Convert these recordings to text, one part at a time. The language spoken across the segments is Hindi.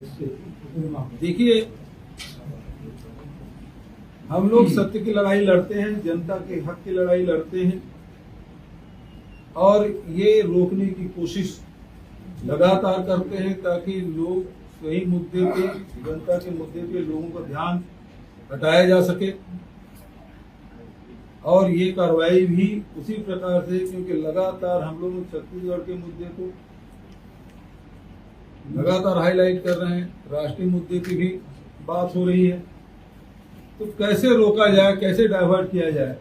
देखिए, हम लोग सत्य की लड़ाई लड़ते हैं, जनता के हक की लड़ाई लड़ते हैं और ये रोकने की कोशिश लगातार करते हैं ताकि लोग सही मुद्दे पे, जनता के मुद्दे पे लोगों का ध्यान हटाया जा सके। और ये कार्रवाई भी उसी प्रकार से, क्योंकि लगातार हम लोग छत्तीसगढ़ के मुद्दे को लगातार हाईलाइट कर रहे हैं, राष्ट्रीय मुद्दे की भी बात हो रही है, तो कैसे रोका जाए, कैसे डाइवर्ट किया जाए,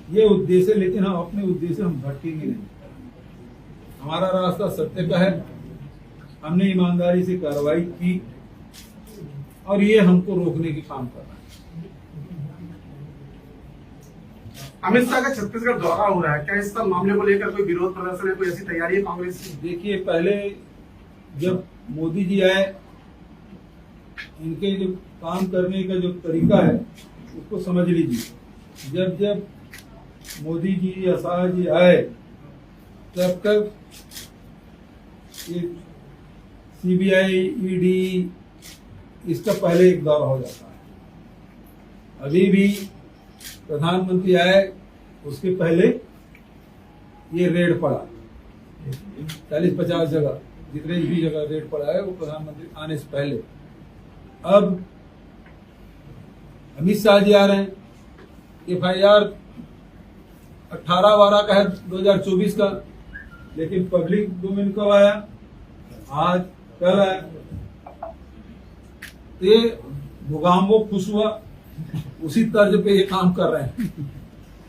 ये उद्देश्य। लेकिन हम अपने उद्देश्य हम भटकेंगे नहीं। हमारा रास्ता सत्य का है, हमने ईमानदारी से कार्रवाई की और ये हमको रोकने की काम कर रहा है। अमित शाह का छत्तीसगढ़ दौरा हो रहा है, क्या इस मामले को लेकर कोई विरोध प्रदर्शन है, कोई ऐसी तैयारी है कांग्रेस की? देखिए, पहले जब मोदी जी आए, इनके जो काम करने का जो तरीका है उसको समझ लीजिए। जब जब मोदी जी या शाह जी आए तब तक सीबीआई, ईडी, इसका पहले एक दौरा हो जाता है। अभी भी प्रधानमंत्री आए उसके पहले ये रेड पड़ा, 40-50 जगह, जितने भी जगह रेड पड़ा है वो प्रधानमंत्री आने से पहले। अब अमित शाह जी आ रहे हैं, FIR 18/12 का है, 2024 का, लेकिन पब्लिक डोमेन कब आया? आज, कल आया। तो ये मुगाम्बो खुश हुआ, उसी तर्ज पे ये काम कर रहे हैं।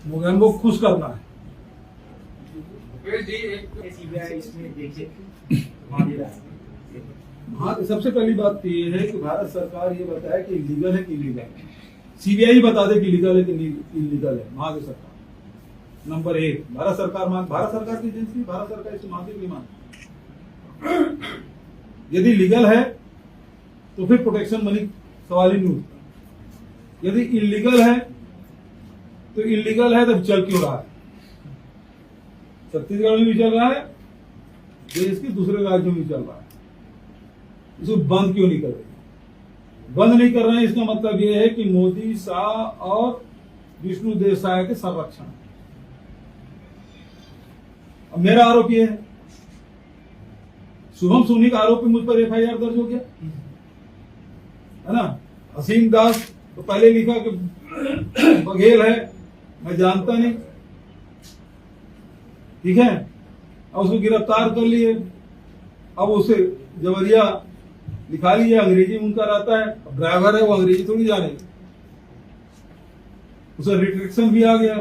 मुगाम्बो खुश करना है। हाँ, सबसे पहली बात तो ये है कि भारत सरकार ये बताए कि इलीगल है कि इलीगल है। सीबीआई बता दे कि लीगल है कि इलीगल है। महाराष्ट्र सरकार नंबर 1। भारत सरकार की एजेंसी, भारत सरकार इसे मानती नहीं मानती। यदि लीगल है तो फिर प्रोटेक्शन मनी सवाल ही नहीं उठता। यदि इलीगल है तो इलीगल है, तब चल क्यों रहा है? छत्तीसगढ़ में भी चल रहा है, देश के दूसरे राज्यों में चल रहा है, इसको बंद क्यों नहीं कर रहे? बंद नहीं कर रहे हैं, इसका मतलब यह है कि मोदी, शाह और विष्णु देव साय के संरक्षण। अब मेरा आरोप यह है, शुभम सोनी का आरोप मुझ पर FIR दर्ज हो गया है ना। असीम दास तो पहले लिखा कि बघेल है, मैं जानता नहीं, ठीक है। अब उसको गिरफ्तार कर लिए, अब उसे जबरिया लिखा लिए, अंग्रेजी उनका रहता है, अब ड्राइवर है वो अंग्रेजी थोड़ी जानेगा, उसे रिस्ट्रिक्शन भी आ गया,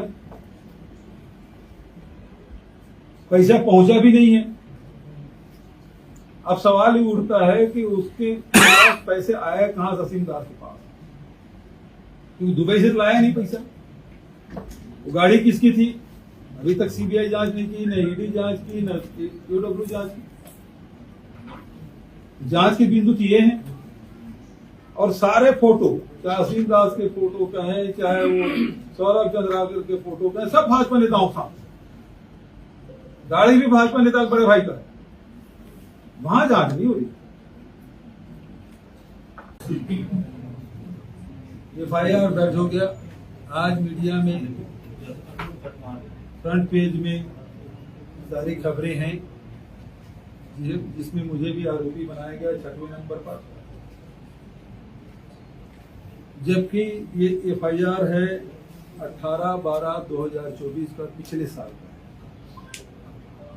पैसा पहुंचा भी नहीं है। अब सवाल ही उठता है कि उसके पास पैसे आए कहां से? असीम दास के पास, क्योंकि दुबई से लाया नहीं पैसा। वो गाड़ी किसकी थी? अभी तक सीबीआई जांच नहीं की, न ईडी जांच की, न EOW जांच की। जांच के बिंदु तो ये हैं। और सारे फोटो, चाहे असीम दास के फोटो कहें, चाहे वो सौरभ चंद्राकर के फोटो कहें, सब भाजपा नेताओं का। गाड़ी भी भाजपा नेता बड़े भाई का है, वहां जांच नहीं हो रही। FIR दर्ज हो गया। आज मीडिया में फ्रंट पेज में सारी खबरें हैं, जिसमें मुझे भी आरोपी बनाया गया 6वें नंबर पर, जबकि ये FIR है 18/12/2024 का, पिछले साल का।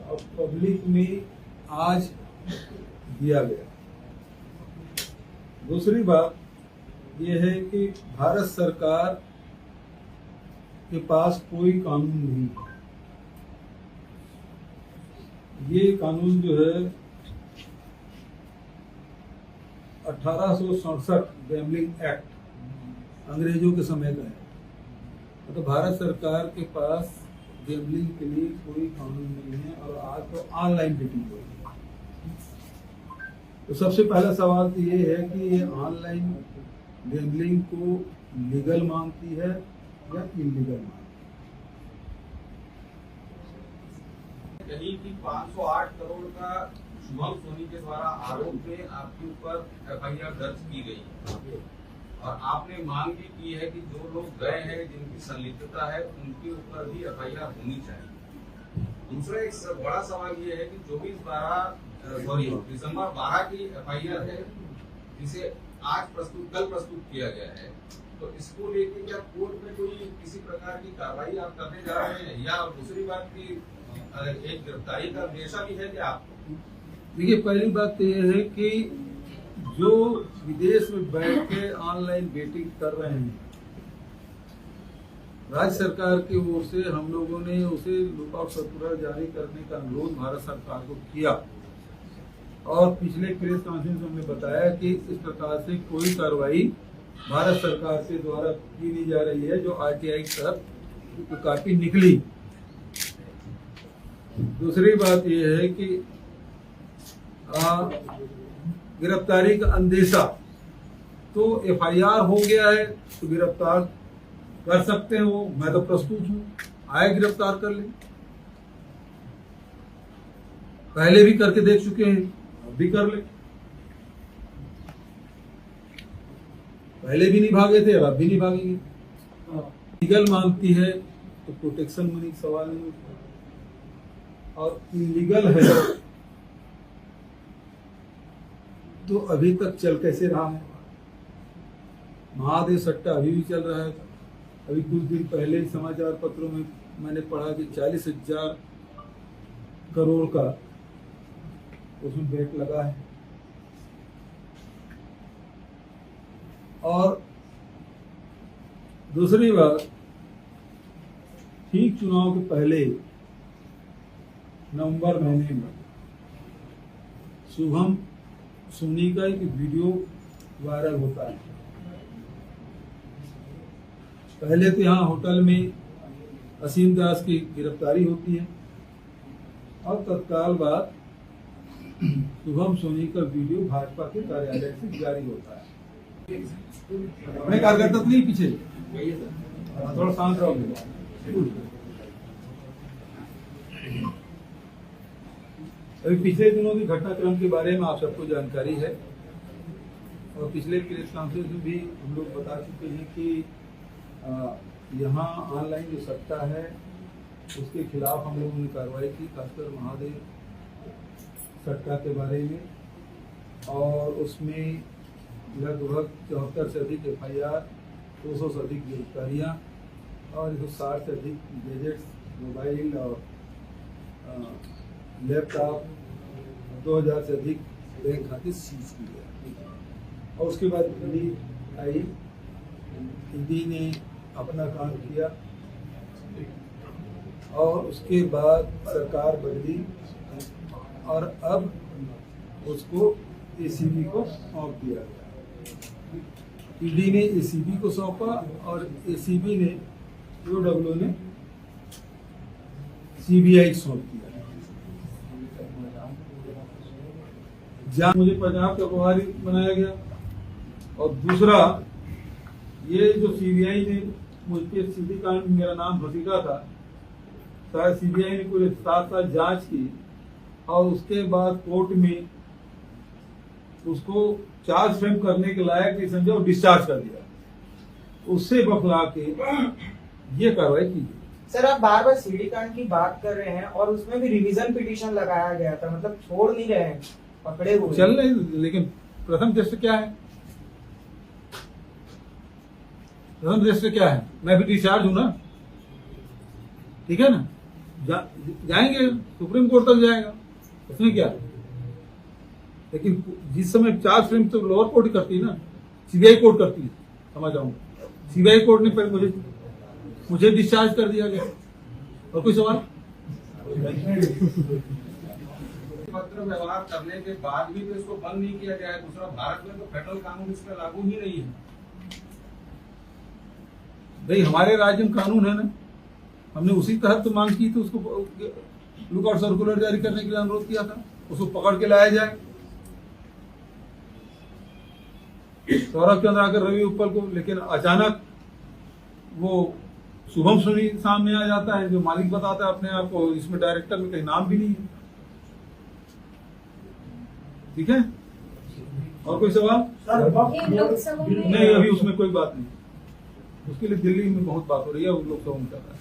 और पब्लिक में आज दिया गया। दूसरी बात यह है कि भारत सरकार के पास कोई कानून नहीं है। ये कानून जो है 1867 गैम्बलिंग एक्ट अंग्रेजों के समय का है। तो भारत सरकार के पास गैम्बलिंग के लिए कोई कानून नहीं है। और आज तो ऑनलाइन बेटिंग हो रही है। तो सबसे पहला सवाल तो ये है कि ये ऑनलाइन गैम्बलिंग को लीगल मानती है या इलीगल मानती है? कहीं की 508 करोड़ का शुभम सोनी के द्वारा आरोप में आपके ऊपर एफआईआर दर्ज की गई और आपने मांग भी की है कि जो लोग गए हैं जिनकी संलिप्तता है उनके ऊपर भी एफआईआर होनी चाहिए। दूसरा एक बड़ा सवाल ये है कि दिसंबर 12 की एफआईआर है जिसे कल प्रस्तुत किया गया है, तो इसको लेके क्या कोर्ट में कोई किसी प्रकार की कार्रवाई आप करने जा रहे हैं? या दूसरी बात की एक गिरफ्तारी का अंदेशा भी है क्या आपको? देखिए, पहली बात तो यह है कि जो विदेश में बैठ के ऑनलाइन बेटिंग कर रहे हैं, राज्य सरकार की ओर से हम लोगों ने उसे लुकआउट सर्कुलर जारी करने का अनुरोध भारत सरकार को किया और पिछले प्रेस कॉन्फ्रेंस में हमने बताया कि इस प्रकार से कोई कार्रवाई भारत सरकार के द्वारा की नहीं जा रही है। जो आरटीआई की तरफ कॉपी निकली। दूसरी बात यह है कि गिरफ्तारी का अंदेशा, तो एफआईआर हो गया है तो गिरफ्तार कर सकते हैं वो, मैं तो प्रस्तुत हूं, आए गिरफ्तार कर ले। पहले भी करके देख चुके हैं, अब भी कर ले। पहले भी नहीं भागे थे, अब भी नहीं भागेंगे। लीगल मांगती है तो प्रोटेक्शन मनी का सवाल नहीं उठता, और इलीगल है तो अभी तक चल कैसे रहा है? महादेव सट्टा अभी भी चल रहा है। अभी कुछ दिन पहले समाचार पत्रों में मैंने पढ़ा कि 40,000 करोड़ का उसमें बेट लगा है। और दूसरी बात, ठीक चुनाव के पहले नवंबर महीने में शुभम सोनी का एक वीडियो वायरल होता है। पहले तो यहाँ होटल में असीम दास की गिरफ्तारी होती है और तत्काल बाद शुभम सोनी का वीडियो भाजपा के कार्यालय से जारी होता है। अपने कार्यकर्ता तो नहीं पीछे, थोड़ा शांत रहो। अभी पिछले दिनों की घटनाक्रम के बारे में आप सबको जानकारी है और पिछले प्रेस कॉन्फ्रेंस में भी हम लोग बता चुके हैं कि यहाँ ऑनलाइन जो सट्टा है उसके खिलाफ हम लोगों ने कार्रवाई की, खासकर महादेव सट्टा के बारे में, और उसमें लगभग 74 से अधिक एफआईआर, 200 से अधिक गिरफ्तारियाँ और 160 से अधिक गैजेट्स, मोबाइल और लैपटॉप, 2000 से अधिक बैंक खाते सीज किए गए। और उसके बाद ईडी आई, ईडी ने अपना काम किया और उसके बाद सरकार बदली और अब उसको एसीबी को सौंप दिया गया। ईडी ने एसीबी को सौंपा और एसीबी ने ईओडब्ल्यू ने सीबीआई सौंप दिया। जहाँ मुझे पंजाब का प्रभारी बनाया गया और दूसरा ये जो सीबीआई ने मुझके सीधी कांड में मेरा नाम घसीटा था, शायद सीबीआई ने पूरे 7 साल जांच की और उसके बाद कोर्ट में उसको चार्ज फ्रेम करने के लायक नहीं समझा और डिस्चार्ज कर दिया। उससे बखला के ये कार्रवाई की गई। सर, आप बार बार सीडी कांड की बात कर रहे हैं और उसमें भी रिवीजन पिटीशन लगाया गया था, मतलब छोड़ नहीं रहे हैं, पकड़े हुए चल रहे, लेकिन प्रथम दृष्टि क्या है? प्रथम दृष्टि क्या है? मैं भी डिस्चार्ज हूं ना, ठीक है ना? जाएंगे सुप्रीम कोर्ट तक जाएगा, उसमें क्या? लेकिन जिस समय चार्ज फ्रेम तो लोअर कोर्ट ही करती है ना, सीबीआई कोर्ट करती है, समझ आऊंगा। सीबीआई कोर्ट ने पहले मुझे डिस्चार्ज कर दिया गया। और कोई सवाल? पत्र व्यवहार करने के बाद भी तो इसको बंद नहीं किया गया है। दूसरा, भारत में तो फेडरल कानून इस पर लागू ही नहीं है। भाई, हमारे राज्य में कानून है ना, हमने उसी तहत तो मांग की थी, उसको लुकआउट सर्कुलर जारी करने के लिए अनुरोध किया था, उसको पकड़ के लाया जाए। सौरभ चंद्र आकर रवि उत्पल को, लेकिन अचानक वो शुभम सोनी सामने आ जाता है जो मालिक बताता है अपने आप को, इसमें डायरेक्टर में कहीं नाम भी नहीं है। ठीक है, और कोई सवाल? ये लोकसभा में नहीं, अभी उसमें कोई बात नहीं, उसके लिए दिल्ली में बहुत बात हो रही है, वो लोकसभा में कर रहा है।